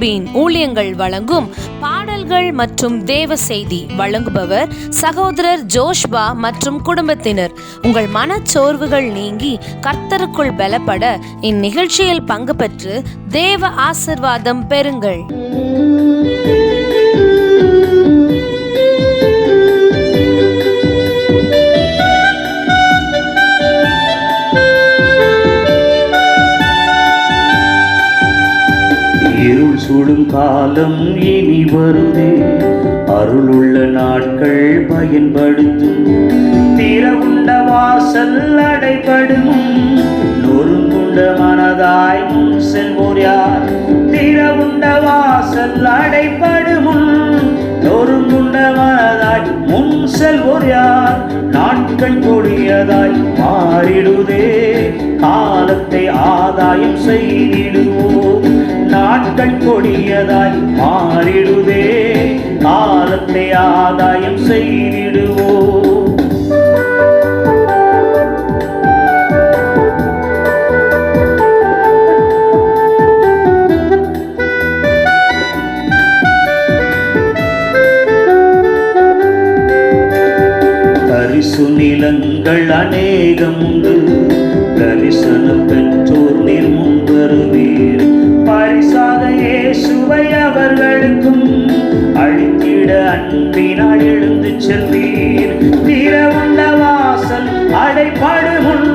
கேருபீன் ஊழியங்கள் வழங்கும் பாடல்கள் மற்றும் தேவ செய்தி வழங்குபவர் சகோதரர் ஜோஷ்பா மற்றும் குடும்பத்தினர். உங்கள் மனச்சோர்வுகள் நீங்கி கர்த்தருக்குள் பலப்பட இந்நிகழ்ச்சியில் பங்கு பெற்று தேவ ஆசீர்வாதம் பெறுங்கள். இருள் சூடும் காலம் இனி வருதே, அருளுள்ள நாட்கள் பயன்படுத்தும். திறவுண்ட வாசல் அடைபடும், நொறுங்குண்ட மனதாய் முன் செல்வோர் யார்? திறவுண்ட வாசல் அடைபடும், நொறுங்குண்ட மனதாய் முன் செல்வோர் யார்? நாட்கள் கொடியதாய் மாறிடுதே, காலத்தை ஆதாயம் செய்திடுவோம். நாட்கள் கொடியதாய் மாறிடுதே, காலத்தை ஆதாயம் செய்திடுவோம். தரிசு நிலங்கள் அநேகம் உண்டு, தரிசனம் பெற்றோர் நீர் முன்வருவீர். பரிசாக இயேசுவை அவர்களுக்கும் அழித்திட அன்பினால் எழுந்து செல்வீர். திறவுண்ட வாசல் அடைபடும்,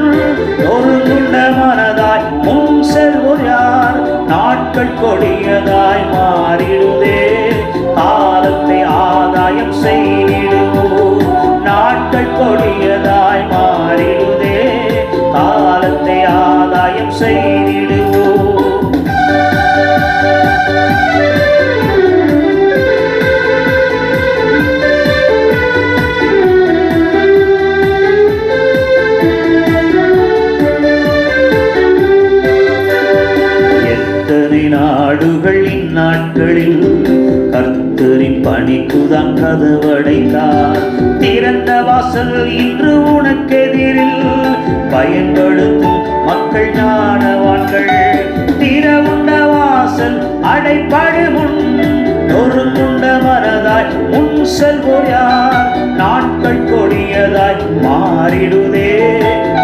நொறுங்குண்ட மனதாய் முன் செல்வோர் யார்? நாட்கள் கொடியதாய் மாறிடுதே, காலத்தை ஆதாயம் செய்திடுவோம். நாட்கள் கொடியதாய் மாறிடுதே, காலத்தை ஆதாயம் செய்திடுவோம். எத்தனை நாடுகள் இந்நாட்களில் கர்த்தரின் பணிக்குதான் கதவடைத்தார். திறந்த வாசல் இன்று உனக்கெதிரில் பயன்படுத்தும் மக்கள் ஞானவான்கள். திறவுண்ட வாசல் அடைபடும், நொறுங்குண்ட மனதாய் முன் செல்வோர் யார்? நாட்கள் கொடியதாய் மாறிடுதே,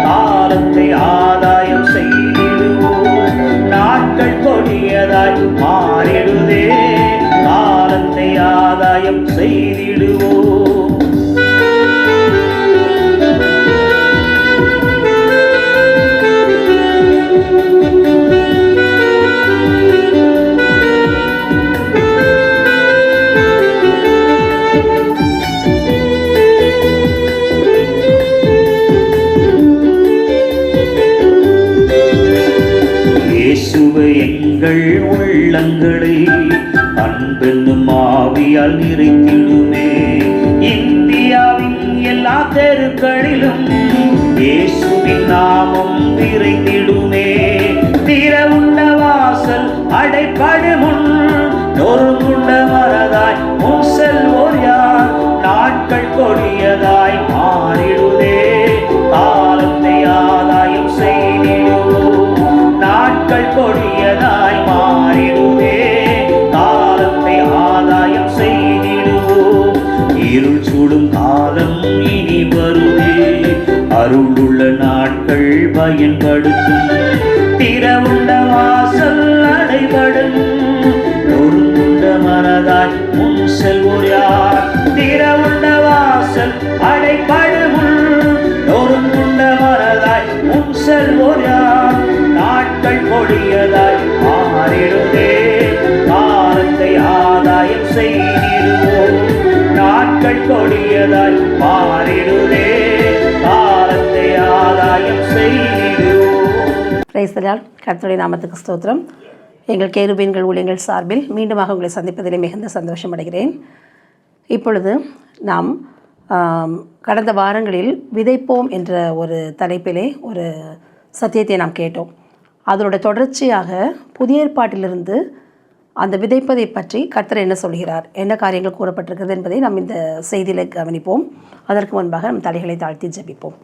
காலத்தை ஆதாயம் செய்திடுவோம். நாட்கள் கொடியதாய் மாறிடுதே, காலத்தை ஆதாயம் செய்திடுவோம். இயேசுவை எங்கள் உள்ளங்களை அன்பென்னும் ஆவியால் நிறைத்திடுமே. இந்தியாவின் எல்லா தெருக்களிலும் இயேசுவின் நாமம் விரைந்திடுமே. திறவுண்ட வாசல் அடைபடும், நொறுங்குண்ட மனதாய் முன் செல்வோர் யார்? நாட்கள் கொடியதாய் மாறிடுதே, காலத்தை ஆதாயம் செய்திடுவோம். நாட்கள் கொடியதாய் மாறிடுதே, காலத்தை ஆதாயம் செய்திடுவோம். இருள் சூடும் காலம் இனி வருதே, அருளுள்ள நாட்கள் பயன்படுத்தும். திறவுண்ட வாசல் அடைபடும், நொறுங்குண்ட மனதாய் முன் செல்வோர் யார்? திறவுண்ட வாசல் அடைபடும், நொறுங்குண்ட மனதாய் முன் செல்வோர் யார்? நாட்கள் கொடியதாய் மாறிடுதே, காலத்தை ஆதாயம் செய்திடுவோம். நாட்கள் கொடியதாய் மாறிடுதே, காலத்தை ஆதாயம் செய்திடுவோம். Praise the lord. கர்த்தருடைய நாமத்துக்கு ஸ்தோத்திரம். எங்கள் கேருபீன்கள் ஊழியங்கள் சார்பில் மீண்டுமாக உங்களை சந்திப்பதிலே மிகுந்த சந்தோஷம் அடைகிறேன். இப்பொழுது நாம் கடந்த வாரங்களில் விதைப்போம் என்ற ஒரு தலைப்பிலே ஒரு சத்தியத்தை நாம் கேட்டோம். அதனோட தொடர்ச்சியாக புதிய ஏற்பாட்டிலிருந்து அந்த விதைப்பதை பற்றி கர்த்தர் என்ன சொல்கிறார், என்ன காரியங்கள் கூறப்பட்டிருக்கிறது என்பதை நாம் இந்த செய்தியில் கவனிப்போம். அதற்கு முன்பாக நம் தலைகளை தாழ்த்தி ஜெபிப்போம்.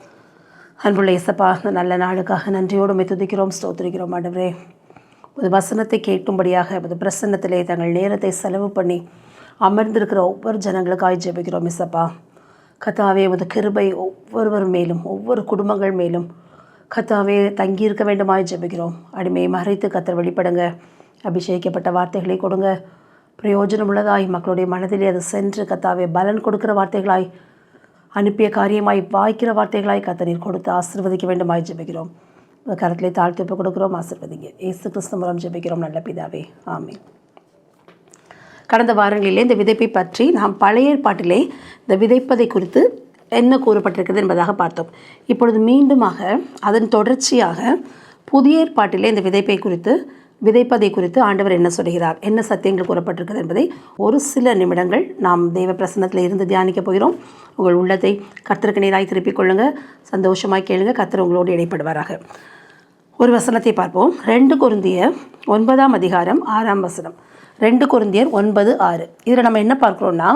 அன்புள்ள இயேசப்பா, இந்த நல்ல நாளுக்காக நன்றியோடு உம்மை துதிக்கிறோம், ஸ்தோத்திரிக்கிறோம். ஆண்டவரே, ஒரு வசனத்தை கேட்கும்படியாக ஒரு பிரசன்னத்திலே தங்கள் நேரத்தை செலவு பண்ணி அமர்ந்திருக்கிற ஒவ்வொரு ஜனங்களுக்காய் ஜெபிக்கிறோம் இசப்பா. கர்த்தாவே உமது கிருபை ஒவ்வொருவர் மேலும் ஒவ்வொரு குடும்பங்கள் மேலும் கர்த்தாவே தங்கியிருக்க வேண்டுமாய் ஜெபிக்கிறோம். அடிமையை மறைத்து கர்த்தர் வெளிப்படுங்க. அபிஷேகிக்கப்பட்ட வார்த்தைகளை கொடுங்க. பிரயோஜனமுள்ளதாய் மக்களுடைய மனதிலே அது சென்று கர்த்தாவே பலன் கொடுக்கிற வார்த்தைகளாய், அனுப்பிய காரியமாய் வாய்க்கிற வார்த்தைகளாய் கர்த்தர் நீர் கொடுத்து ஆசீர்வதிக்க வேண்டுமாய் ஜெபிக்கிறோம். கரத்திலே தாழ்த்து கொடுக்கிறோம். ஆசீர்வதிங்க. இயேசு கிறிஸ்து மூலம் ஜெபிக்கிறோம் நல்ல பிதாவே, ஆமென். கடந்த வாரங்களிலே இந்த விதைப்பை பற்றி நாம் பழைய ஏற்பாட்டிலே இந்த விதைப்பதை குறித்து என்ன கூறப்பட்டிருக்கிறது என்பதாக பார்த்தோம். இப்பொழுது மீண்டுமாக அதன் தொடர்ச்சியாக புதிய ஏற்பாட்டிலே இந்த விதைப்பதை குறித்து ஆண்டவர் என்ன சொல்கிறார், என்ன சத்தியங்கள் கூறப்பட்டிருக்கிறது என்பதை ஒரு சில நிமிடங்கள் நாம் தெய்வ பிரசன்னத்தில் இருந்து தியானிக்க போகிறோம். உங்கள் உள்ளத்தை கர்த்தருக்கு நேராய் திருப்பிக் கொள்ளுங்கள். சந்தோஷமாய் கேளுங்க. கர்த்தர் உங்களோடு இடைப்படுவாராக. ஒரு வசனத்தை பார்ப்போம். 2 கொரிந்தியர் 9:6. 2 கொரிந்தியர் 9:6. இதில் நம்ம என்ன பார்க்குறோன்னா,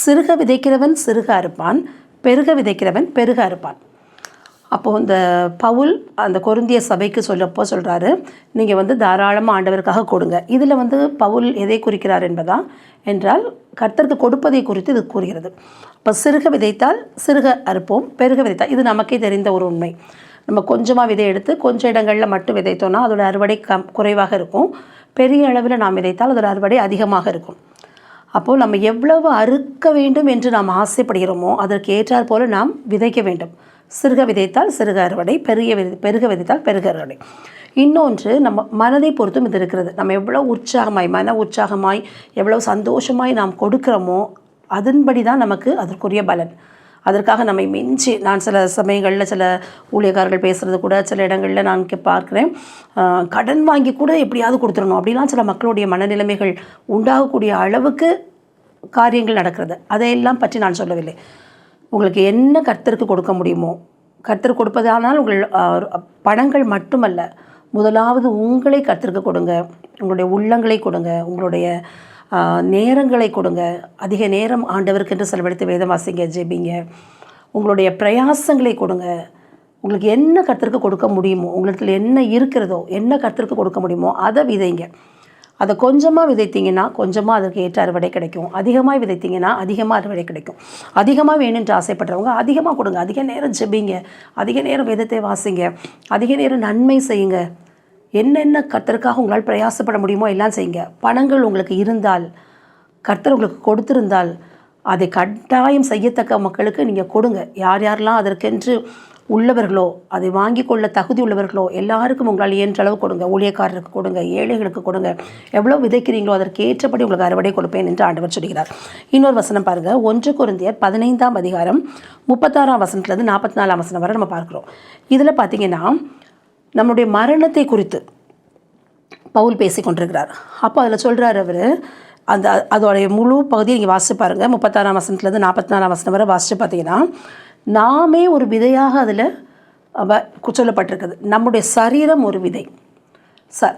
சிறுக விதைக்கிறவன் சிறுக அறுப்பான், பெருக விதைக்கிறவன் பெருக அறுப்பான். அப்போது இந்த பவுல் அந்த கொரிந்திய சபைக்கு சொல்கிறாரு, நீங்கள் தாராளமாக ஆண்டவருக்காக கொடுங்க. இதில் பவுல் எதை குறிக்கிறார் என்றால் கர்த்தருக்கு கொடுப்பதை குறித்து இது கூறுகிறது. இப்போ சிறுக விதைத்தால் சிறுக அறுப்போம், பெருக விதைத்தால், இது நமக்கே தெரிந்த ஒரு உண்மை. நம்ம கொஞ்சமாக விதை எடுத்து கொஞ்சம் இடங்களில் மட்டும் விதைத்தோன்னா அதோட அறுவடை குறைவாக இருக்கும். பெரிய அளவில் நாம் விதைத்தால் அதோட அறுவடை அதிகமாக இருக்கும். அப்போது நம்ம எவ்வளவு அறுக்க வேண்டும் என்று நாம் ஆசைப்படுகிறோமோ அதற்கு ஏற்றாற் போல நாம் விதைக்க வேண்டும். சிறுக விதைத்தால் சிறுக அறுவடை, பெருக விதைத்தால் பெருக அறுவடை. இன்னொன்று, நம்ம மனதை பொறுத்தும் இது இருக்கிறது. நம்ம எவ்வளோ மன உற்சாகமாய் எவ்வளோ சந்தோஷமாய் நாம் கொடுக்குறோமோ அதன்படி தான் நமக்கு அதற்குரிய பலன். அதற்காக நம்மை மிஞ்சி, நான் சில சமயங்களில் சில ஊழியக்காரர்கள் பேசுகிறது கூட சில இடங்களில் நான் பார்க்குறேன், கடன் வாங்கி கூட எப்படியாவது கொடுத்துடணும் அப்படிலாம் சில மக்களுடைய மனநிலைமைகள் உண்டாகக்கூடிய அளவுக்கு காரியங்கள் நடக்கிறது. அதையெல்லாம் பற்றி நான் சொல்லவில்லை. உங்களுக்கு என்ன கர்த்தருக்கு கொடுக்க முடியுமோ, கர்த்தர் கொடுப்பதானால் உங்கள் பணங்கள் மட்டுமல்ல, முதலாவது உங்களை கர்த்தருக்கு கொடுங்க. உங்களுடைய உள்ளங்களை கொடுங்க, உங்களுடைய நேரங்களை கொடுங்க. அதிக நேரம் ஆண்டவருக்கு என்று செலவழித்து வேதம் வாசிங்க, ஜெபிங்க. உங்களுடைய பிரயாசங்களை கொடுங்க. உங்களுக்கு என்ன கர்த்தருக்கு கொடுக்க முடியுமோ, உங்களுக்கு என்ன இருக்கிறதோ, என்ன கர்த்தருக்கு கொடுக்க முடியுமோ அதை விதைங்க. அதை கொஞ்சமாக விதைத்தீங்கன்னா கொஞ்சமாக அதற்கு ஏற்ற அறுவடை கிடைக்கும். அதிகமாக விதைத்தீங்கன்னா அதிகமாக அறுவடை கிடைக்கும். அதிகமாக வேணும்னு ஆசைப்படுறவங்க அதிகமாக கொடுங்க. அதிக நேரம் ஜெபிங்க, அதிக நேரம் வேதத்தை வாசிங்க, அதிக நேரம் நன்மை செய்யுங்க. என்னென்ன கர்த்தருக்காக உங்களால் பிரயாசப்பட முடியுமோ எல்லாம் செய்யுங்க. பணங்கள் உங்களுக்கு இருந்தால், கர்த்தர் உங்களுக்கு கொடுத்திருந்தால் அதை கட்டாயம் செய்யத்தக்க மக்களுக்கு நீங்கள் கொடுங்க. யார் யாரெல்லாம் அதற்கென்று உள்ளவர்களோ, அதை வாங்கி கொள்ள தகுதி உள்ளவர்களோ எல்லாருக்கும் உங்களால் இயன்ற அளவு கொடுங்க. ஊழியக்காரருக்கு கொடுங்க, ஏழைகளுக்கு கொடுங்க. எவ்வளோ விதைக்கிறீங்களோ அதற்கு ஏற்றபடி உங்களுக்கு அறுவடை கொடுப்பேன் என்று ஆண்டவர் சொல்கிறார். இன்னொரு வசனம் பாருங்கள். 1 கொரிந்தியர் 15:36 44 வரை நம்ம பார்க்குறோம். இதில் பார்த்திங்கன்னா நம்முடைய மரணத்தை குறித்து பவுல் பேசி கொண்டிருக்கிறார். அப்போ அதில் சொல்கிறார் அவர், அதோடைய முழு பகுதியை நீங்கள் வாசித்து பாருங்கள். 36 44 வரை வாசித்து பார்த்தீங்கன்னா, நாமே ஒரு விதையாக அதில் சொல்லப்பட்டிருக்குது. நம்முடைய சரீரம் ஒரு விதை.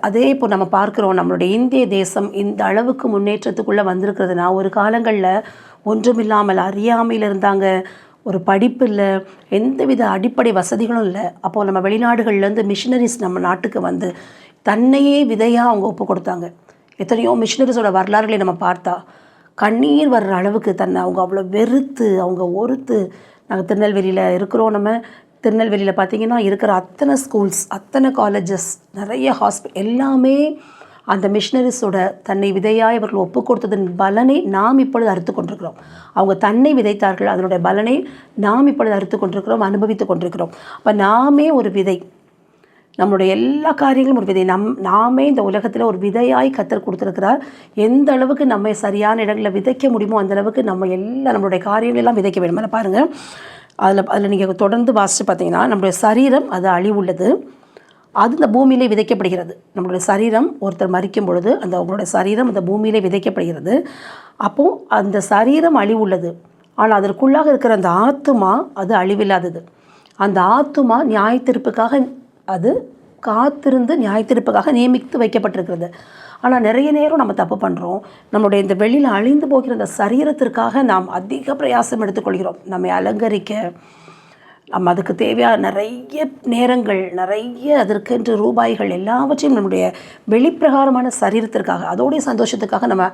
அதே இப்போ நம்ம பார்க்குறோம், நம்மளுடைய இந்திய தேசம் இந்த அளவுக்கு முன்னேற்றத்துக்குள்ளே வந்திருக்கிறதுனா, ஒரு காலங்களில் ஒன்றுமில்லாமல் அறியாமையில் இருந்தாங்க. ஒரு படிப்பு இல்லை, எந்தவித அடிப்படை வசதிகளும் இல்லை. அப்போது நம்ம வெளிநாடுகள்லேருந்து மிஷினரிஸ் நம்ம நாட்டுக்கு வந்து தன்னையே விதையாக அவங்க ஒப்பு கொடுத்தாங்க. எத்தனையோ மிஷினரிஸோட வரலாறுகளை நம்ம பார்த்தா கண்ணீர் வர்ற அளவுக்கு தன்னை அவங்க அவ்வளோ வெறுத்து, அவங்க ஒருத்து. நாங்கள் திருநெல்வேலியில் இருக்கிறோம். நம்ம திருநெல்வேலியில் பார்த்திங்கன்னா இருக்கிற அத்தனை ஸ்கூல்ஸ், அத்தனை காலேஜஸ், நிறைய ஹாஸ்பிட்டல் எல்லாமே அந்த மிஷினரிஸோட தன்னை விதையாய் அவர்கள் ஒப்பு கொடுத்ததன் பலனை நாம் இப்பொழுது அறுத்து கொண்டிருக்கிறோம். அவங்க தன்னை விதைத்தார்கள், அதனுடைய பலனை நாம் இப்பொழுது அறுத்து கொண்டிருக்கிறோம், அனுபவித்து கொண்டிருக்கிறோம். அப்போ நாமே ஒரு விதை, நம்மளுடைய எல்லா காரியங்களும் ஒரு விதை. நாமே இந்த உலகத்தில் ஒரு விதையாய் கர்த்தர் கொடுத்துருக்கிறார். எந்த அளவுக்கு நம்ம சரியான இடங்களில் விதைக்க முடியுமோ அந்த அளவுக்கு நம்மளுடைய காரியங்களெல்லாம் விதைக்க வேண்டும். அதில் பாருங்கள், அதில் நீங்கள் தொடர்ந்து வாசித்து பார்த்தீங்கன்னா, நம்மளுடைய சரீரம் அது அழிவுள்ளது, அது இந்த பூமியிலே விதைக்கப்படுகிறது. நம்மளுடைய சரீரம் ஒருத்தர் மரிக்கும் பொழுது அவங்களுடைய சரீரம் அந்த பூமியிலே விதைக்கப்படுகிறது. அப்போது அந்த சரீரம் அழிவுள்ளது, ஆனால் அதற்குள்ளாக இருக்கிற அந்த ஆத்துமா அது அழிவில்லாதது. அந்த ஆத்துமா நியாயத்தீர்ப்புக்காக அது காத்திருந்து நியாயத்தீர்ப்புக்காக நியமித்து வைக்கப்பட்டிருக்கிறது. ஆனால் நிறைய நேரம் நம்ம தப்பு பண்ணுறோம். நம்மளுடைய இந்த வெளியில் அழிந்து போகிற அந்த சரீரத்திற்காக நாம் அதிக பிரயாசம் எடுத்துக்கொள்கிறோம். நம்மை அலங்கரிக்க, நம்ம அதுக்கு தேவையான நிறைய நேரங்கள், நிறைய அதற்கென்று ரூபாய்கள் எல்லாவற்றையும் நம்முடைய வெளிப்பிரகாரமான சரீரத்திற்காக, அதோடைய சந்தோஷத்துக்காக நம்ம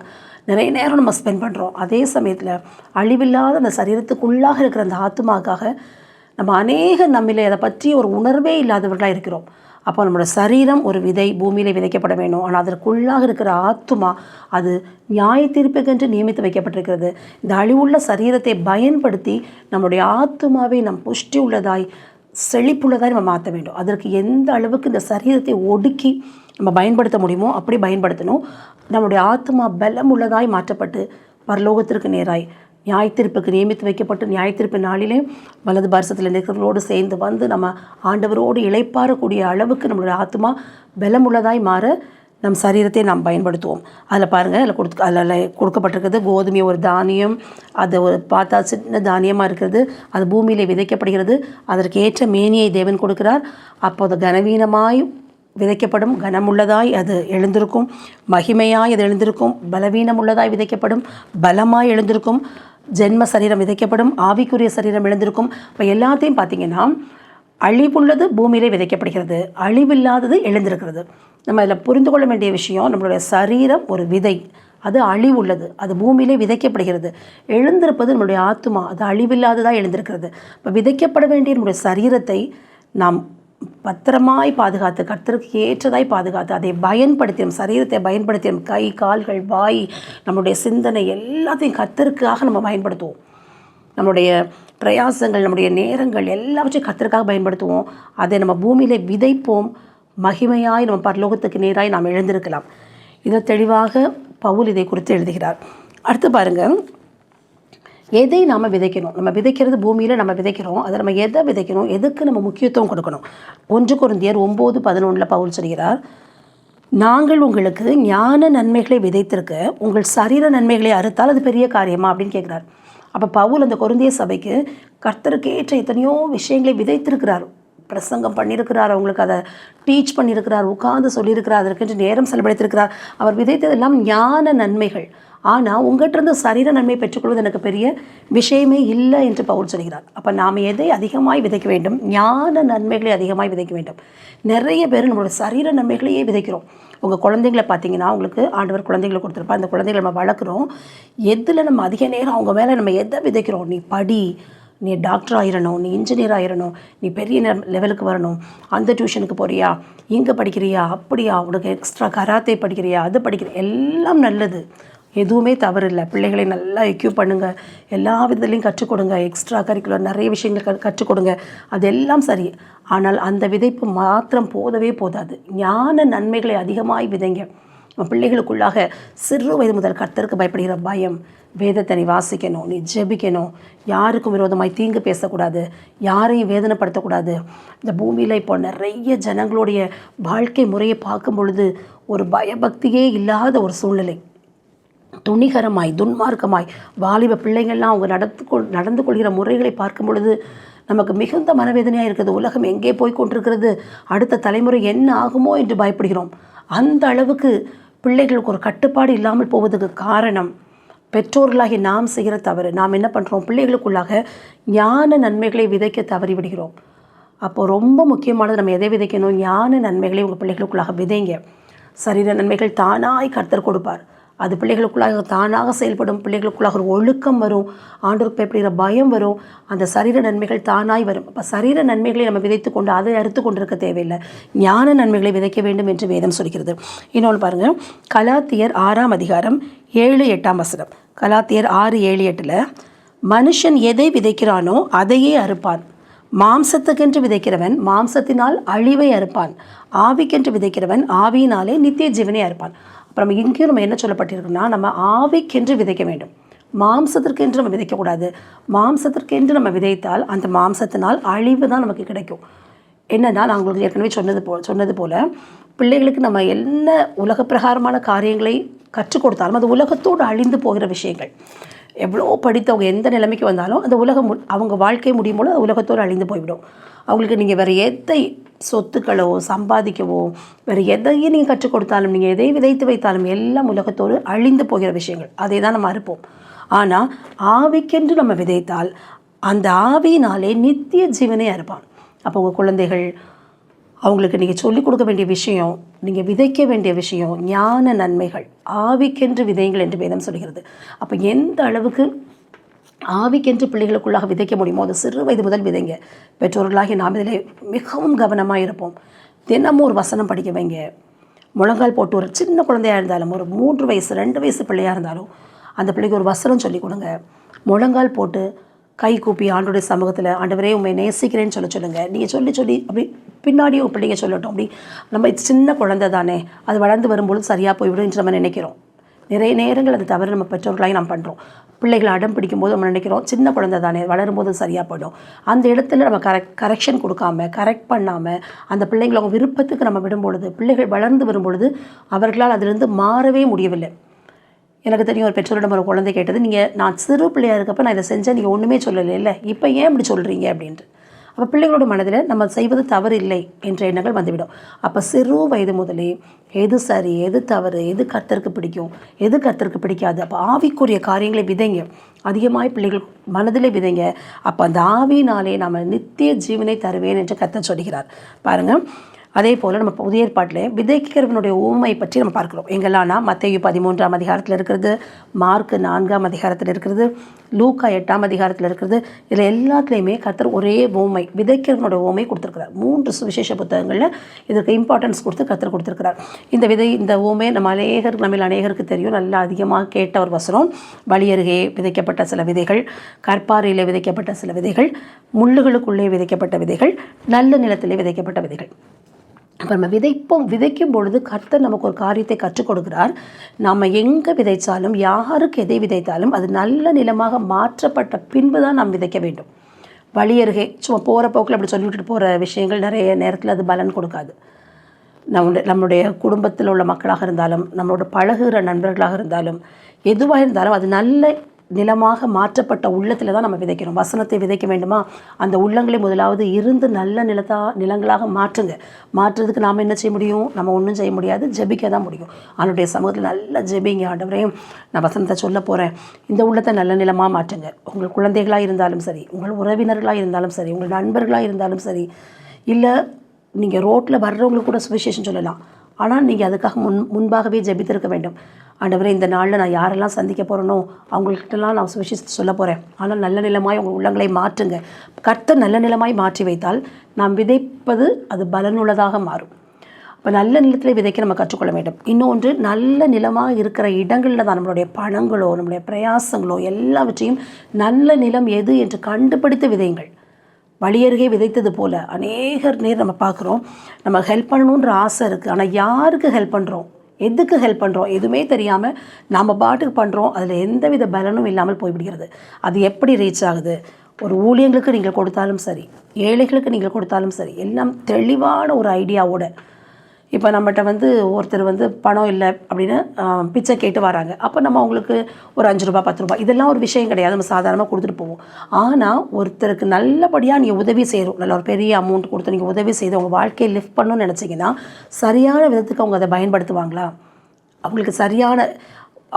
நிறைய நேரம் நம்ம ஸ்பெண்ட் பண்ணுறோம். அதே சமயத்தில் அழிவில்லாத அந்த சரீரத்துக்குள்ளாக இருக்கிற அந்த ஆத்மாக்காக நம்ம நம்மிலே அதை பற்றி ஒரு உணர்வே இல்லாதவர்களாக இருக்கிறோம். அப்போ நம்மளோட சரீரம் ஒரு விதை பூமியிலே விதைக்கப்பட வேணும். ஆனால் அதற்குள்ளாக இருக்கிற ஆத்துமா அது நியாய தீர்ப்புக்கென்று நியமித்து வைக்கப்பட்டிருக்கிறது. இந்த அழிவுள்ள சரீரத்தை பயன்படுத்தி நம்முடைய ஆத்துமாவை நம் புஷ்டி உள்ளதாய் செழிப்புள்ளதாய் நம்ம மாற்ற வேண்டும். அதற்கு எந்த அளவுக்கு இந்த சரீரத்தை ஒடுக்கி நம்ம பயன்படுத்த முடியுமோ அப்படி பயன்படுத்தணும். நம்முடைய ஆத்துமா பலம் உள்ளதாய் மாற்றப்பட்டு பரலோகத்திற்கு நேராய் நியாயத்தீர்ப்புக்கு நியமித்து வைக்கப்பட்டு நியாயத்தீர்ப்பு நாளிலே வலது பாரசத்தில் இருக்கிறவர்களோடு சேர்ந்து வந்து நம்ம ஆண்டவரோடு இளைப்பாறக்கூடிய அளவுக்கு நம்மளுடைய ஆத்மா பலமுள்ளதாய் மாற நம் சரீரத்தை நாம் பயன்படுத்துவோம். அதில் பாருங்கள், அதில் கொடுக்கப்பட்டிருக்கிறது கோதுமை ஒரு தானியம். அது ஒரு பார்த்தா சின்ன தானியமாக இருக்கிறது. அது பூமியிலே விதைக்கப்படுகிறது. அதற்கு ஏற்ற மேனியை தேவன் கொடுக்கிறார். அப்போது கனவீனமாய் விதைக்கப்படும், கனமுள்ளதாய் அது எழுந்திருக்கும். மகிமையாய் அது எழுந்திருக்கும். பலவீனமுள்ளதாய் விதைக்கப்படும், பலமாய் எழுந்திருக்கும். ஜென்ம சரீரம் விதைக்கப்படும், ஆவிக்குரிய சரீரம் எழுந்திருக்கும். இப்போ எல்லாத்தையும் பார்த்திங்கன்னா அழிவுள்ளது பூமியிலே விதைக்கப்படுகிறது, அழிவில்லாதது எழுந்திருக்கிறது. நம்ம இதில் புரிந்து கொள்ள வேண்டிய விஷயம், நம்மளுடைய சரீரம் ஒரு விதை, அது அழிவுள்ளது, அது பூமியிலே விதைக்கப்படுகிறது. எழுந்திருப்பது நம்மளுடைய ஆத்துமா, அது அழிவில்லாததாக எழுந்திருக்கிறது. இப்போ விதைக்கப்பட வேண்டிய நம்முடைய சரீரத்தை நாம் பத்திரமாய் பாதுகாத்து, கர்த்தருக்கு ஏற்றதாய் பாதுகாத்து, அதை பயன்படுத்தி, நம் சரீரத்தை பயன்படுத்தி, நம் கை கால்கள் வாய் நம்முடைய சிந்தனை எல்லாத்தையும் கர்த்தருக்காக நம்ம பயன்படுத்துவோம். நம்முடைய பிரயாசங்கள், நம்முடைய நேரங்கள் எல்லாவற்றையும் கர்த்தருக்காக பயன்படுத்துவோம். அதை நம்ம பூமியில் விதைப்போம். மகிமையாய் நம்ம பரலோகத்துக்கு நேராய் நாம் எழுந்திருக்கலாம். இதை தெளிவாக பவுல் இதை குறித்து எழுதுகிறார். அடுத்து பாருங்கள், எதை நாம் விதைக்கணும். நம்ம விதைக்கிறது பூமியில் நம்ம விதைக்கிறோம். அதை நம்ம எதை விதைக்கணும், எதுக்கு நம்ம முக்கியத்துவம் கொடுக்கணும். 1 கொரிந்தியர் 9:11 பவுல் சொல்கிறார், நாங்கள் உங்களுக்கு ஞான நன்மைகளை விதைத்திருக்க உங்கள் சரீர நன்மைகளை அறுத்தால் அது பெரிய காரியமா அப்படின்னு கேட்குறார். அப்போ பவுல் அந்த கொரிந்திய சபைக்கு கர்த்தருக்கு ஏற்ற எத்தனையோ விஷயங்களை விதைத்திருக்கிறார். பிரசங்கம் பண்ணியிருக்கிறார், அவங்களுக்கு அதை டீச் பண்ணியிருக்கிறார், உட்கார்ந்து சொல்லியிருக்கிறார், அதற்கென்று நேரம் செலவழித்திருக்கிறார். அவர் விதைத்ததெல்லாம் ஞான நன்மைகள். ஆனால் உங்கள்கிட்ட சரீர நன்மை பெற்றுக்கொள்வது எனக்கு பெரிய விஷயமே இல்லை என்று பவுல் சொல்கிறார். அப்போ நாம் எதை அதிகமாய் விதைக்க வேண்டும்? ஞான நன்மைகளை அதிகமாய் விதைக்க வேண்டும். நிறைய பேர் நம்மளோட சரீர நன்மைகளையே விதைக்கிறோம். உங்கள் குழந்தைங்களை பார்த்தீங்கன்னா, உங்களுக்கு ஆண்டவர் குழந்தைகளை கொடுத்துருப்பா, அந்த குழந்தைகளை நம்ம வளர்க்குறோம். எதில் நம்ம அதிக நேரம் அவங்க மேலே நம்ம எதை விதைக்கிறோம்? நீ படி, நீ டாக்டர் ஆயிடணும், நீ இன்ஜினியர் ஆயிடணும், நீ பெரிய லெவலுக்கு வரணும், அந்த டியூஷனுக்கு போகிறியா, இங்கே படிக்கிறியா, அப்படியா, உனக்கு எக்ஸ்ட்ரா கராத்தே படிக்கிறியா, அது படிக்கிறியா, எல்லாம் நல்லது, எதுவுமே தவறு இல்லை. பிள்ளைகளை நல்லா எக்யூப் பண்ணுங்கள், எல்லா விதத்துலையும் கற்றுக் கொடுங்க, எக்ஸ்ட்ரா கரிக்குலர் நிறைய விஷயங்கள் கற்றுக் கொடுங்க, அதெல்லாம் சரி. ஆனால் அந்த விதைப்பு மாத்திரம் போதவே போதாது. ஞான நன்மைகளை அதிகமாய் விதைங்க. பிள்ளைகளுக்குள்ளாக சிறு வயது முதல் கர்த்தருக்கு பயப்படுகிற பயம், வேதத்தை நீ வாசிக்கணும், நீ ஜெபிக்கணும், யாருக்கும் விரோதமாய் தீங்கு பேசக்கூடாது, யாரையும் வேதனைப்படுத்தக்கூடாது. இந்த பூமியில் இப்போ நிறைய ஜனங்களுடைய வாழ்க்கை முறையை பார்க்கும் பொழுது ஒரு பயபக்தியே இல்லாத ஒரு சூழ்நிலை. துணிகரமாய் துன்மார்க்கமாய் வாலிப பிள்ளைங்கள்லாம் அவங்க நடந்து கொள்கிற முறைகளை பார்க்கும் பொழுது நமக்கு மிகுந்த மனவேதனையாக இருக்கிறது. உலகம் எங்கே போய் கொண்டிருக்கிறது, அடுத்த தலைமுறை என்ன ஆகுமோ என்று பயப்படுகிறோம். அந்த அளவுக்கு பிள்ளைகளுக்கு ஒரு கட்டுப்பாடு இல்லாமல் போவதுக்கு காரணம் பெற்றோர்களாகி நாம் செய்கிற தவறு. நாம் என்ன பண்ணுறோம்? பிள்ளைகளுக்குள்ளாக ஞான நன்மைகளை விதைக்க தவறிவிடுகிறோம். அப்போது ரொம்ப முக்கியமானது, நம்ம எதை விதைக்கணும்? ஞான நன்மைகளை உங்கள் பிள்ளைகளுக்குள்ளாக விதைங்க. சரீர நன்மைகள் தானாய் கர்த்தர் கொடுப்பார். அது பிள்ளைகளுக்குள்ளாக தானாக செயல்படும். பிள்ளைகளுக்குள்ளாக ஒரு ஒழுக்கம் வரும், ஆண்டவருக்கு பயப்படுகிற பயம் வரும், அந்த சரீர நன்மைகள் தானாய் வரும். அப்போ சரீர நன்மைகளை நம்ம விதைத்து கொண்டு அதை அறுத்து கொண்டிருக்க தேவையில்லை. ஞான நன்மைகளை விதைக்க வேண்டும் என்று வேதம் சொல்கிறது. இன்னொன்று பாருங்கள், கலாத்தியர் 6:7-8 கலாத்தியர் 6:7-8 மனுஷன் எதை விதைக்கிறானோ அதையே அறுப்பான். மாம்சத்துக்கென்று விதைக்கிறவன் மாம்சத்தினால் அழிவை அறுப்பான், ஆவிக்கென்று விதைக்கிறவன் ஆவியினாலே நித்திய ஜீவனை அறுப்பான். அப்புறம் இங்கேயும் நம்ம என்ன சொல்லப்பட்டிருக்குன்னா, நம்ம ஆவிக்கென்று விதைக்க வேண்டும், மாம்சத்திற்கென்று நம்ம விதைக்கக்கூடாது. மாம்சத்திற்கென்று நம்ம விதைத்தால் அந்த மாம்சத்தினால் அழிவு தான் நமக்கு கிடைக்கும். என்னென்னா, நான் உங்களுக்கு ஏற்கனவே சொன்னது போல் பிள்ளைகளுக்கு நம்ம என்ன உலக பிரகாரமான காரியங்களை கற்றுக் கொடுத்தாலும் அது உலகத்தோடு அழிந்து போகிற விஷயங்கள். எவ்வளோ படித்தவங்க எந்த நிலைமைக்கு வந்தாலும் அந்த உலகம் அவங்க வாழ்க்கை முடியும் போது உலகத்தோடு அழிந்து போய்விடும். அவங்களுக்கு நீங்கள் வேறு எதை சொத்துக்களோ சம்பாதிக்கவோ வேறு எதையும் நீங்கள் கற்றுக் கொடுத்தாலும், நீங்கள் எதை விதைத்து வைத்தாலும் எல்லாம் உலகத்தோடு அழிந்து போகிற விஷயங்கள். அதை தான் நம்ம அறுப்போம். ஆனால் ஆவிக்கென்று நம்ம விதைத்தால் அந்த ஆவியினாலே நித்திய ஜீவனே அறுப்பான். அப்போ உங்கள் குழந்தைகள் அவங்களுக்கு நீங்கள் சொல்லிக் கொடுக்க வேண்டிய விஷயம், நீங்கள் விதைக்க வேண்டிய விஷயம் ஞான நன்மைகள், ஆவிக்கென்று விதைங்கள் என்று வேதம் சொல்கிறது. அப்போ எந்த அளவுக்கு ஆவிக்கென்று பிள்ளைகளுக்குள்ளாக விதைக்க முடியுமோ அது சிறு வயது முதல் விதைங்க. பெற்றோர்களாகி நாம் இதில் மிகவும் கவனமாக இருப்போம். தினமும் ஒரு வசனம் படிக்க வைங்க. முழங்கால் போட்டு ஒரு சின்ன குழந்தையாக இருந்தாலும், ஒரு 3 வயசு 2 வயசு பிள்ளையாக இருந்தாலும் அந்த பிள்ளைக்கு ஒரு வசனம் சொல்லிக் கொடுங்க. முழங்கால் போட்டு கை கூப்பி ஆண்டோடைய சமூகத்தில், ஆண்டவரே உண்மை நேசிக்கிறேன்னு சொல்லுங்கள். நீங்கள் சொல்லி அப்படி பின்னாடியும் பிள்ளைங்க சொல்லட்டும். அப்படி நம்ம சின்ன குழந்தை தானே, அது வளர்ந்து வரும்பொழுது சரியாக போய்விடும் என்று நம்ம நினைக்கிறோம். நிறைய நேரங்கள் அது தவிர நம்ம பெற்றோர்களாகி நாம் பண்ணுறோம். பிள்ளைகளை அடம் பிடிக்கும்போது நம்ம நினைக்கிறோம் சின்ன குழந்தை தானே, வளரும்போது சரியாக போய்டும். அந்த இடத்துல நம்ம கரெக்ஷன் கொடுக்காம, கரெக்ட் பண்ணாமல் அந்த பிள்ளைங்களை அவங்க விருப்பத்துக்கு நம்ம விடும்பொழுது, பிள்ளைகள் வளர்ந்து வரும்பொழுது அவர்களால் அதிலிருந்து மாறவே முடியவில்லை. எனக்கு தெரியும், ஒரு பெற்றோரிடம் ஒரு குழந்தை கேட்டது, நான் சிறு பிள்ளையாக இருக்கப்போ நான் இதை செஞ்சேன், நீங்கள் ஒன்றுமே சொல்லலை இல்லை, இப்போ ஏன் இப்படி சொல்கிறீங்க அப்படின்ட்டு. அப்போ பிள்ளைகளோட மனதில் நம்ம செய்வது தவறு இல்லை என்ற எண்ணங்கள் வந்துவிடும். அப்போ சிறு வயது முதலே எது சரி, எது தவறு, எது கர்த்தருக்கு பிடிக்கும், எது கர்த்தருக்கு பிடிக்காது, அப்போ ஆவிக்குரிய காரியங்களை விதைங்க. அதிகமாக பிள்ளைகள் மனதிலே விதைங்க. அப்போ அந்த ஆவியினாலே நம்ம நித்திய ஜீவனை தருவேன் என்று கர்த்தர் சொல்கிறார். பாருங்கள், அதே போல் நம்ம புதிய ஏற்பாட்டில் விதைக்கிறவனுடைய ஊமை பற்றி நம்ம பார்க்குறோம். எங்கெல்லாம்னா மத்தேயு 13ஆம் அதிகாரத்தில் இருக்கிறது, மார்க் 4ஆம் அதிகாரத்தில் இருக்கிறது, லூக்கா 8ஆம் அதிகாரத்தில் இருக்கிறது. இதில் எல்லாத்துலேயுமே கர்த்தர் ஒரே ஊமை, விதைக்கிறவனுடைய ஊமை கொடுத்துருக்கிறார். 3 சுவிசேஷ புத்தகங்களில் இதற்கு இம்பார்ட்டன்ஸ் கொடுத்து கர்த்தர் கொடுத்துருக்கிறார். இந்த ஊமை நம்ம அநேகருக்கு தெரியும், நல்லா அதிகமாக கேட்ட ஒரு வசனம். வழியருகே விதைக்கப்பட்ட சில விதைகள், கற்பாறையில் விதைக்கப்பட்ட சில விதைகள், முள்ளுகளுக்குள்ளே விதைக்கப்பட்ட விதைகள், நல்ல நிலத்திலே விதைக்கப்பட்ட விதைகள். அப்போ நம்ம விதைக்கும் பொழுது கர்த்தர் நமக்கு ஒரு காரியத்தை கற்றுக் கொடுக்கிறார். நாம் எங்கே விதைத்தாலும், யாருக்கு எதை விதைத்தாலும் அது நல்ல நிலமாக மாற்றப்பட்ட பின்பு தான் நாம் விதைக்க வேண்டும். வழியருகே சும்மா போகிற போக்கில் அப்படி சொல்லிவிட்டு போகிற விஷயங்கள் நிறைய நேரத்தில் அது பலன் கொடுக்காது. நம்முடைய குடும்பத்தில் உள்ள மக்களாக இருந்தாலும், நம்மளோட பழகுகிற நண்பர்களாக இருந்தாலும், எதுவாக இருந்தாலும் அது நல்ல நிலமாக மாற்றப்பட்ட உள்ளத்தில் தான் நம்ம விதைக்கணும். வசனத்தை விதைக்க வேண்டுமா, அந்த உள்ளங்களை முதலாவது இருந்து நல்ல நிலங்களாக மாற்றுறதுக்கு நாம் என்ன செய்ய முடியும்? நம்ம ஒன்றும் செய்ய முடியாது, ஜெபிக்க தான் முடியும். அவனுடைய சமூகத்தில் நல்லா ஜெபிங்க. ஆண்டவரே, நான் வசனத்தை சொல்ல போகிறேன், இந்த உள்ளத்தை நல்ல நிலமாக மாற்றுங்க. உங்கள் குழந்தைகளாக இருந்தாலும் சரி, உங்கள் உறவினர்களாக இருந்தாலும் சரி, உங்கள் நண்பர்களாக இருந்தாலும் சரி, இல்லை நீங்கள் ரோட்டில் வர்றவங்களுக்கு கூட சுவிசேஷம் சொல்லலாம். ஆனால் நீங்கள் அதுக்காக முன்பாகவே ஜெபித்திருக்க வேண்டும். ஆண்டவரே, இந்த நாளில் நான் யாரெல்லாம் சந்திக்க போகிறேனோ அவங்கள்கிட்டலாம் நான் சுவிசேஷத்தை சொல்ல போகிறேன். ஆனால் நல்ல நிலமாய் உங்கள் உள்ளங்களை மாற்றுங்க. கர்த்தர் நல்ல நிலமாய் மாற்றி வைத்தால் நாம் விதைப்பது அது பலனுள்ளதாக மாறும். அப்போ நல்ல நிலத்தில் விதைக்க நம்ம கற்றுக்கொள்ள வேண்டும். இன்னொன்று, நல்ல நிலமாக இருக்கிற இடங்களில் தான் நம்மளுடைய பணங்களோ நம்மளுடைய பிரயாசங்களோ எல்லாவற்றையும் நல்ல நிலம் எது என்று கண்டுபிடித்து விதைங்கள். வழியருகே விதைத்தது போல் அநேகர் நம்ம பார்க்குறோம், நம்ம ஹெல்ப் பண்ணணுன்ற ஆசை இருக்குது. ஆனால் யாருக்கு ஹெல்ப் பண்ணுறோம், எதுக்கு ஹெல்ப் பண்ணுறோம் எதுவுமே தெரியாமல் நம்ம பாட்டுக்கு பண்ணுறோம். அதில் எந்தவித பலனும் இல்லாமல் போய்விடுகிறது. அது எப்படி ரீச் ஆகுது? ஒரு ஊழியங்களுக்கு நீங்கள் கொடுத்தாலும் சரி, ஏழைகளுக்கு நீங்கள் கொடுத்தாலும் சரி, எல்லாம் தெளிவான ஒரு ஐடியாவோட. இப்போ நம்மகிட்ட ஒருத்தர் பணம் இல்லை அப்படின்னு பிச்சை கேட்டு வராங்க. அப்போ நம்ம அவங்களுக்கு ஒரு 5 ரூபா 10 ரூபா இதெல்லாம் ஒரு விஷயம் கிடையாது, நம்ம சாதாரணமாக கொடுத்துட்டு போவோம். ஆனால் ஒருத்தருக்கு நல்லபடியாக நீங்கள் உதவி செய்கிறோம், நல்ல ஒரு பெரிய அமௌண்ட் கொடுத்து நீங்கள் உதவி செய்து அவங்க வாழ்க்கையை லிஃப்ட் பண்ணணும்னு நினச்சிங்கன்னா சரியான விதத்துக்கு அவங்க அதை பயன்படுத்துவாங்களா? அவங்களுக்கு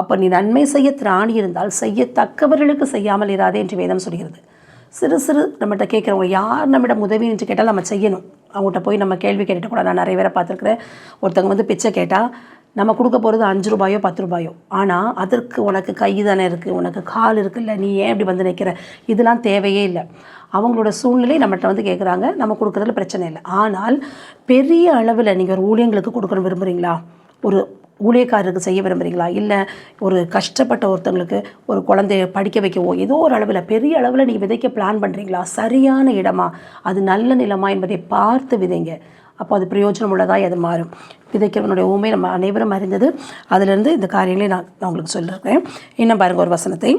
அப்போ நீ நன்மை செய்ய திராணி இருந்தால் செய்யத்தக்கவர்களுக்கு செய்யாமல் இராதே என்று வேதம் சொல்கிறது. சிறு நம்மகிட்ட கேட்குறவங்க யார் நம்மிடம் உதவி என்று கேட்டால் நம்ம செய்யணும். அவங்ககிட்ட போய் நம்ம கேள்வி கேட்டுட்டு கூட நான் நிறைய பேரை பார்த்துருக்குறேன். ஒருத்தவங்க பிச்சை கேட்டால் நம்ம கொடுக்க போகிறது 5 ரூபாயோ 10 ரூபாயோ. ஆனால் அதற்கு உனக்கு கை தானே இருக்குது, உனக்கு கால் இருக்குல்ல, நீ ஏன் இப்படி நிற்கிற, இதெல்லாம் தேவையே இல்லை. அவங்களோட சூழ்நிலை நம்மகிட்ட கேட்குறாங்க, நம்ம கொடுக்குறதுல பிரச்சனை இல்லை. ஆனால் பெரிய அளவில் நீங்கள் ஒரு ஊழியங்களுக்கு கொடுக்கணும் விரும்புகிறீங்களா? ஒரு ஊழியக்காரருக்கு செய்ய விரும்புகிறீங்களா? இல்லை ஒரு கஷ்டப்பட்ட ஒருத்தங்களுக்கு ஒரு குழந்தைய படிக்க வைக்கவோ ஏதோ ஒரு அளவில் பெரிய அளவில் நீங்கள் விதைக்க பிளான் பண்ணுறீங்களா? சரியான இடமா, அது நல்ல நிலமா என்பதை பார்த்து விதைங்க. அப்போ அது பிரயோஜனம் உள்ளதாக அது மாறும். விதைக்கிறவனுடைய ஊமை நம்ம அனைவரும் அறிந்தது. அதிலிருந்து இந்த காரியங்களை நான் உங்களுக்கு சொல்லியிருக்கேன். இன்னும் பாருங்கள் ஒரு வசனத்தை,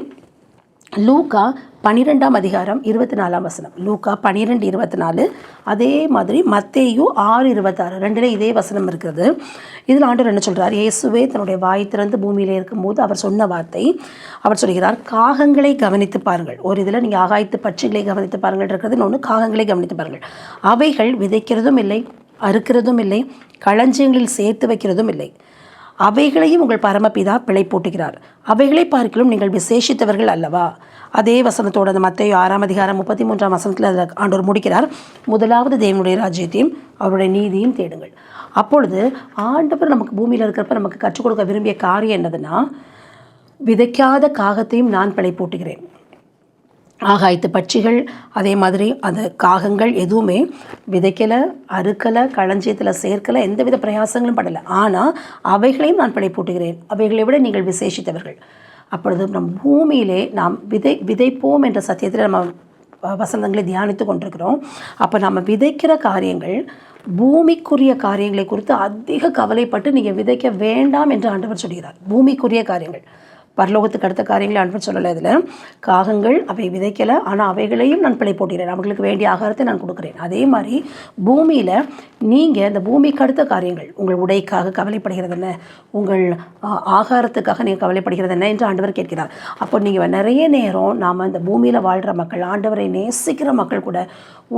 லூக்கா 12ஆம் அதிகாரம் 24ஆம் வசனம். லூக்கா 12:24. அதே மாதிரி மத்தேயு 6:26 2லே இதே வசனம் இருக்கிறது. இதில் ஆண்டவர் என்ன சொல்கிறார்? இயேசுவே தன்னுடைய வாய் திறந்து பூமியிலே இருக்கும்போது அவர் சொன்ன வார்த்தை, அவர் சொல்கிறார், காகங்களை கவனித்து பாருங்கள். ஒரு இதில் நீங்கள் ஆகாயத்து பட்சிகளை கவனித்து பாருங்கள் இருக்கிறது, இன்னொன்று காகங்களை கவனித்து பாருங்கள். அவைகள் விதைக்கிறதும் இல்லை, அறுக்கிறதும் இல்லை, களஞ்சியங்களில் சேர்த்து வைக்கிறதும் இல்லை. அவைகளையும் உங்கள் பரமபிதா பிழை போட்டுகிறார். அவைகளை பார்க்கிலும் நீங்கள் விசேஷித்தவர்கள் அல்லவா? அதே வசனத்தோட அந்த மத்தேயு 6:33 அதில் ஆண்டவர் முடிக்கிறார், முதலாவது தேவனுடைய ராஜ்யத்தையும் அவருடைய நீதியும் தேடுங்கள். அப்பொழுது ஆண்டவர் நமக்கு பூமியில் இருக்கிறப்ப நமக்கு கற்றுக் கொடுக்க விரும்பிய காரியம் என்னதுன்னா, விதைக்காத காகத்தையும் நான் பிழை போட்டுகிறேன். ஆகாயத்து பட்சிகள் அதே மாதிரி அந்த காகங்கள் எதுவுமே விதைக்கலை, அறுக்கலை, களஞ்சியத்தில் சேர்க்கலை, எந்தவித பிரயாசங்களும் படலை. ஆனால் அவைகளையும் நான் பிழை போட்டுகிறேன். அவைகளை விட நீங்கள் விசேஷித்தவர்கள். அப்பொழுது நம் பூமியிலே நாம் விதைப்போம் என்ற சத்தியத்தில் நம்ம வசனங்களை தியானித்து கொண்டிருக்கிறோம். அப்போ நம்ம விதைக்கிற காரியங்கள் பூமிக்குரிய காரியங்களை குறித்து அதிக கவலைப்பட்டு நீங்கள் விதைக்க வேண்டாம் என்று ஆண்டவர் சொல்கிறார். பூமிக்குரிய காரியங்கள், பரலோகத்துக்கு அடுத்த காரியங்களை ஆண்டவர் சொல்லலை. இதில் காகங்கள் அவை விதைக்கலை, ஆனால் அவைகளையும் நான் பிழை போட்டுகிறேன். அவங்களுக்கு வேண்டிய ஆகாரத்தை நான் கொடுக்குறேன். அதே மாதிரி பூமியில் நீங்கள் இந்த பூமிக்கு அடுத்த காரியங்கள், உங்கள் உடைக்காக கவலைப்படுகிறது என்ன, உங்கள் ஆகாரத்துக்காக நீங்கள் கவலைப்படுகிறது என்ன என்று ஆண்டவர் கேட்கிறார். அப்போ நீங்கள் நிறைய நேரம் நாம் இந்த பூமியில் வாழ்கிற மக்கள், ஆண்டவரை நேசிக்கிற மக்கள் கூட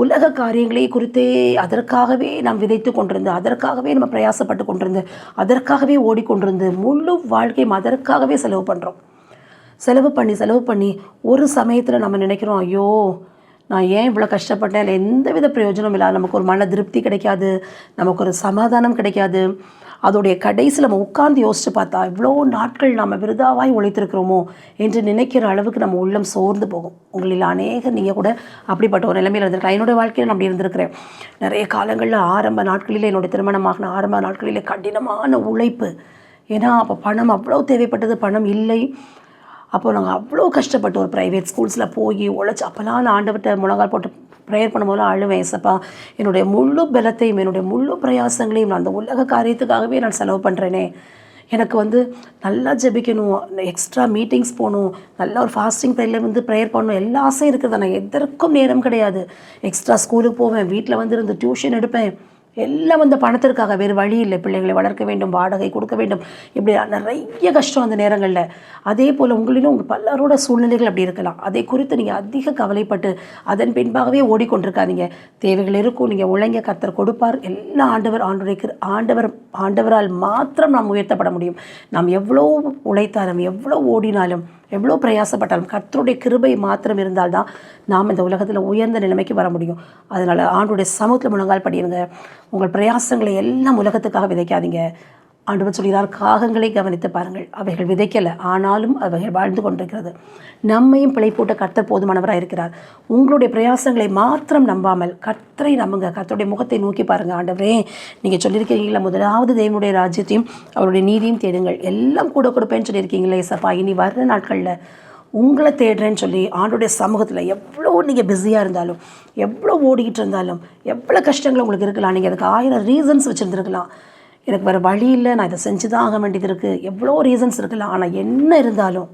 உலக காரியங்களை குறித்தே அதற்காகவே நாம் விதைத்து கொண்டிருந்து, அதற்காகவே நம்ம பிரயாசப்பட்டு கொண்டிருந்து, அதற்காகவே ஓடிக்கொண்டிருந்து முழு வாழ்க்கையும் அதற்காகவே செலவு பண்ணுறோம். செலவு பண்ணி ஒரு சமயத்தில் நம்ம நினைக்கிறோம், ஐயோ நான் ஏன் இவ்வளோ கஷ்டப்பட்டேன், இல்லை எந்தவித பிரயோஜனம் இல்லாத, நமக்கு ஒரு மன திருப்தி கிடைக்காது, நமக்கு ஒரு சமாதானம் கிடைக்காது. அதோடைய கடைசியில் நம்ம உட்கார்ந்து யோசித்து பார்த்தா இவ்வளோ நாட்கள் நம்ம விருதாவாய் உழைத்திருக்கிறோமோ என்று நினைக்கிற அளவுக்கு நம்ம உள்ளம் சோர்ந்து போகும். உங்களில் அநேகர் நீங்கள் கூட அப்படிப்பட்ட ஒரு நிலைமையில் இருந்திருக்கலாம். என்னுடைய வாழ்க்கையில் நான் அப்படி இருந்திருக்கிறேன். நிறைய காலங்களில் ஆரம்ப நாட்களில், என்னுடைய திருமணமாகின ஆரம்ப நாட்களில் கடினமான உழைப்பு. ஏன்னா அப்போ பணம் அவ்வளோ தேவைப்பட்டது, பணம் இல்லை. அப்போது நாங்கள் அவ்வளோ கஷ்டப்பட்டு ஒரு ப்ரைவேட் ஸ்கூல்ஸில் போய் உழைச்சி, அப்போலாம் நான் ஆண்டவர்கிட்ட முழங்கால் போட்டு ப்ரேயர் பண்ணும்போது அழுவேன், ஏசப்பா என்னுடைய முழு பலத்தையும் என்னுடைய முழு பிரயாசங்களையும் நான் அந்த உலக காரியத்துக்காகவே நான் செலவு பண்ணுறேனே, எனக்கு நல்லா ஜெபிக்கணும், எக்ஸ்ட்ரா மீட்டிங்ஸ் போகணும், நல்லா ஒரு ஃபாஸ்டிங் ப்ரேயரில் ப்ரேயர் பண்ணணும், எல்லா ஆசையும் இருக்குது. ஆனால் எதற்கும் நேரம் கிடையாது. எக்ஸ்ட்ரா ஸ்கூலுக்கு போவேன், வீட்டில் இருந்து டியூஷன் எடுப்பேன், எல்லாம் அந்த பணத்திற்காக. வேறு வழி இல்லை, பிள்ளைகளை வளர்க்க வேண்டும், வாடகை கொடுக்க வேண்டும், இப்படி நிறைய கஷ்டம் அந்த நேரங்களில். அதே போல் உங்களிலும் உங்கள் பலரோட சூழ்நிலைகள் அப்படி இருக்கலாம். அதை குறித்து நீங்கள் அதிக கவலைப்பட்டு அதன் பின்பாகவே ஓடிக்கொண்டிருக்காதீங்க. தேவைகள் இருக்கும், நீங்கள் உழைங்க, கர்த்தர் கொடுப்பார். எல்லா ஆண்டவரால் மாத்திரம் நாம் உயர்த்தப்பட முடியும். நாம் எவ்வளோ உழைத்தாலும், எவ்வளோ ஓடினாலும், எவ்வளோ பிரயாசப்பட்டாலும் கர்த்தருடைய கிருபை மாத்திரம் இருந்தால்தான் நாம் இந்த உலகத்தில் உயர்ந்த நிலைமைக்கு வர முடியும். அதனால் ஆண்டவருடைய சமூகத்தில் முழங்கால் படியுங்க. உங்கள் பிரயாசங்களை எல்லாம் உலகத்துக்காக விதைக்காதீங்க. ஆண்டவர் சொல்கிறார், காகங்களை கவனித்து பாருங்கள், அவைகள் விதைக்கலை, ஆனாலும் அவைகள் வாழ்ந்து கொண்டிருக்கிறது. நம்மையும் பிழை போட்ட கர்த்தர் போதுமானவராக இருக்கிறார். உங்களுடைய பிரயாசங்களை மாத்திரம் நம்பாமல் கர்த்தரை நம்புங்க. கர்த்தருடைய முகத்தை நோக்கி பாருங்கள். ஆண்டவரே, நீங்கள் சொல்லியிருக்கீங்களா, முதலாவது தேவனுடைய ராஜ்யத்தையும் அவருடைய நீதியும் தேடுங்கள், எல்லாம் கூட கொடுப்பேன்னு சொல்லியிருக்கீங்களே ஏசப்பா. இனி வர்ற நாட்களில் உங்களை தேடுறேன்னு சொல்லி ஆண்டோடைய சமூகத்தில் எவ்வளோ நீங்கள் பிஸியாக இருந்தாலும், எவ்வளோ ஓடிக்கிட்டு இருந்தாலும், எவ்வளோ கஷ்டங்கள் உங்களுக்கு இருக்கலாம், நீங்கள் அதுக்கு 1000 ரீசன்ஸ் வச்சுருந்துருக்கலாம். எனக்கு வேறு வழி இல்லை, நான் இதை செஞ்சு தான் ஆக வேண்டியது இருக்குது, எவ்வளோ ரீசன்ஸ் இருக்கலாம். ஆனால் என்ன இருந்தாலும்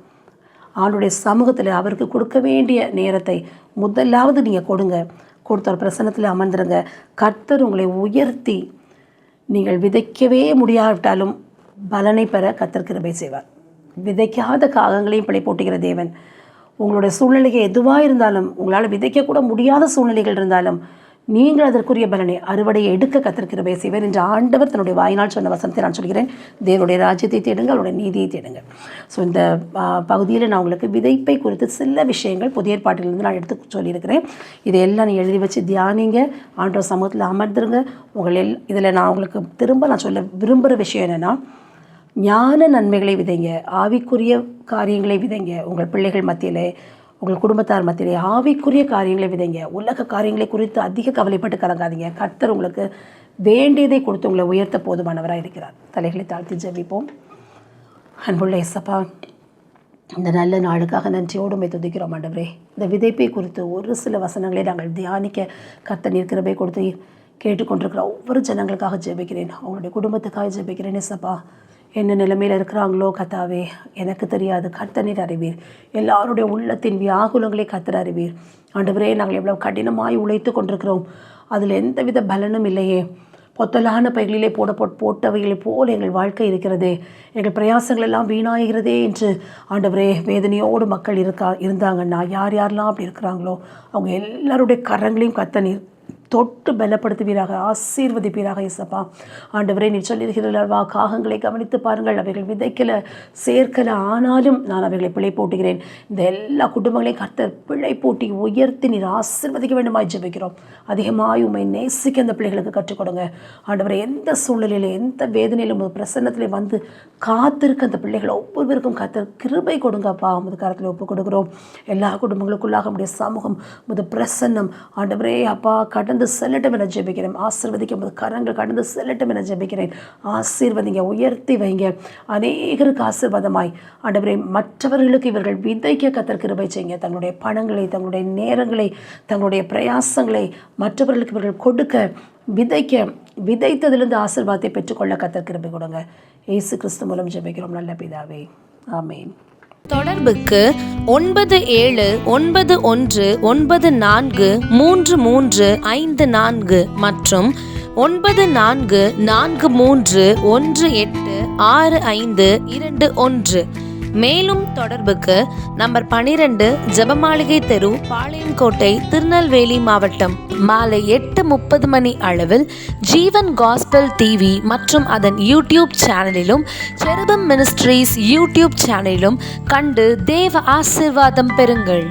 ஆண்டோடைய சமூகத்தில் அவருக்கு கொடுக்க வேண்டிய நேரத்தை முதலாவது நீங்கள் கொடுத்த ஒரு பிரசன்னத்தில் அமர்ந்துருங்க. கர்த்தர் உங்களை உயர்த்தி, நீங்கள் விதைக்கவே முடியாவிட்டாலும் பலனை பெற கர்த்தர் கிருபை செய்வார். விதைக்காத காகங்களையும் பிழை போட்டுகிற தேவன், உங்களுடைய சூழ்நிலைகள் எதுவாக இருந்தாலும், உங்களால் விதைக்கக்கூட முடியாத சூழ்நிலைகள் இருந்தாலும் நீங்கள் அதற்குரிய பலனை அறுவடையை எடுக்க கர்த்தர் கிருபை செய்வார் என்று ஆண்டவர் தன்னுடைய வாயினால் சொன்ன வசனத்தை நான் சொல்கிறேன். தேவனுடைய ராஜ்யத்தை தேடுங்க, அவருடைய நீதியை தேடுங்க. ஸோ இந்த பகுதியில் நான் உங்களுக்கு விதைப்பை குறித்து சில விஷயங்கள் புதிய ஏற்பாட்டிலிருந்து நான் எடுத்து சொல்லியிருக்கிறேன். இதையெல்லாம் நீ எழுதி வச்சு தியானிங்க, ஆண்டவர் சமூகத்தில் அமர்ந்துருங்க. இதில் நான் உங்களுக்கு திரும்ப சொல்ல விரும்புகிற விஷயம் என்னென்னா, ஞான நன்மைகளை விதைங்க, ஆவிக்குரிய காரியங்களை விதைங்க. உங்கள் பிள்ளைகள் மத்தியிலே, உங்கள் குடும்பத்தார் மத்தியிலே ஆவிக்குரிய காரியங்களை விதைங்க. உலக காரியங்களை குறித்து அதிக கவலைப்பட்டு கலங்காதீங்க. கர்த்தர் உங்களுக்கு வேண்டியதை கொடுத்து உங்களை உயர்த்த போதுமானவராக இருக்கிறார். தலைகளை தாழ்த்தி ஜெபிப்போம். அன்புள்ள இயேசப்பா, இந்த நல்ல நாளுக்காக நன்றியோடு துதிக்கிறோம் ஆண்டவரே. இந்த விதைப்பை குறித்து ஒரு சில வசனங்களை நாங்கள் தியானிக்க கர்த்தர் நீர் கிருபை கொடுத்து கேட்டுக்கொண்டிருக்கிற ஒவ்வொரு ஜனங்களுக்காக ஜெபிக்கிறேன். அவங்களுடைய குடும்பத்துக்காக ஜெபிக்கிறேன் இயேசப்பா. என்ன நிலைமையில் இருக்கிறாங்களோ கர்த்தாவே, எனக்கு தெரியாது, கர்த்தர் நீர் அறிவீர். எல்லாருடைய உள்ளத்தின் வியாகுலங்களை கர்த்தர் அறிவீர். ஆண்டவரே, நாங்கள் எவ்வளோ கடினமாய் உழைத்து கொண்டிருக்கிறோம், அதில் எந்தவித பலனும் இல்லையே. பொத்தலான பைகளிலே போட்டவைகளை போல் எங்கள் வாழ்க்கை இருக்கிறதே, எங்கள் பிரயாசங்கள் எல்லாம் வீணாகிறதே என்று ஆண்டவரே வேதனையோடு மக்கள் இருந்தாங்கன்னா, யாரெல்லாம் அப்படி இருக்கிறாங்களோ அவங்க எல்லாருடைய கரங்களையும் கர்த்தர் நீர் தொட்டு பலப்படுத்துவீராக, ஆசீர்வதிப்பீராக இயேசப்பா. ஆண்டவரே, நீ சொல்லியிருக்கிறீர்களா, காகங்களை கவனித்து பாருங்கள், அவைகள் விதைக்கல சேர்க்கல, ஆனாலும் நான் அவைகளை பிழை போட்டுகிறேன். இந்த எல்லா குடும்பங்களையும் கர்த்தர் பிழை போட்டி உயர்த்தி நீர் ஆசீர்வதிக்க வேண்டுமாய் ஜெபிக்கிறோம். அதிகமாய் உம்மை நேசிக்க அந்த பிள்ளைகளுக்கு கற்றுக் கொடுங்க ஆண்டவரே. எந்த சூழ்நிலையில எந்த வேதனையிலும் பிரசன்னத்திலே வந்து காத்திருக்க அந்த பிள்ளைகளை ஒவ்வொருவருக்கும் கர்த்தர் கிருபை கொடுங்கப்பா. உமது கரத்தில் ஒப்புக் கொடுக்கிறோம். எல்லா குடும்பங்களுக்குள்ளாக நம்முடைய சமூகம் உமது பிரசன்னம் ஆண்டவரே அப்பா கடந்து செல்லட்டும் என ஜெபிக்கிறேன். ஆசீர்வதிக்க உமது கரங்கள் கடந்து செல்லட்டும் என ஜெபிக்கிறேன். ஆசீர்வதிங்க, உயர்த்தி வைங்க. அநேகருக்கு ஆசீர்வாதமாய் ஆண்டவரே மற்றவர்களுக்கு இவர்கள் விதைக்க கர்த்தர் கிருபை செய்யுங்க. தங்களுடைய பணங்களை, தங்களுடைய நேரங்களை, தங்களுடைய பிரயாசங்களை மற்றவர்களுக்கு இவர்கள் கொடுக்க, விதைத்ததிலிருந்து ஆசீர்வாதத்தை பெற்றுக்கொள்ள கர்த்தர் கிருபை கொடுங்க. இயேசு கிறிஸ்து மூலம் ஜெபிக்கிறோம் நல்ல பிதாவே, ஆமென். தொடர்புக்கு 9711943354 மற்றும் 9443186521. மேலும் தொடர்புக்கு நம்பர் 12 ஜெபமாளிகை தெரு, பாளையங்கோட்டை, திருநெல்வேலி மாவட்டம். மாலை 8:30 மணி அளவில் ஜீவன் காஸ்பல் டிவி மற்றும் அதன் யூடியூப் சேனலிலும் செருபம் மினிஸ்ட்ரீஸ் யூடியூப் சேனலிலும் கண்டு தேவ ஆசீர்வாதம் பெறுங்கள்.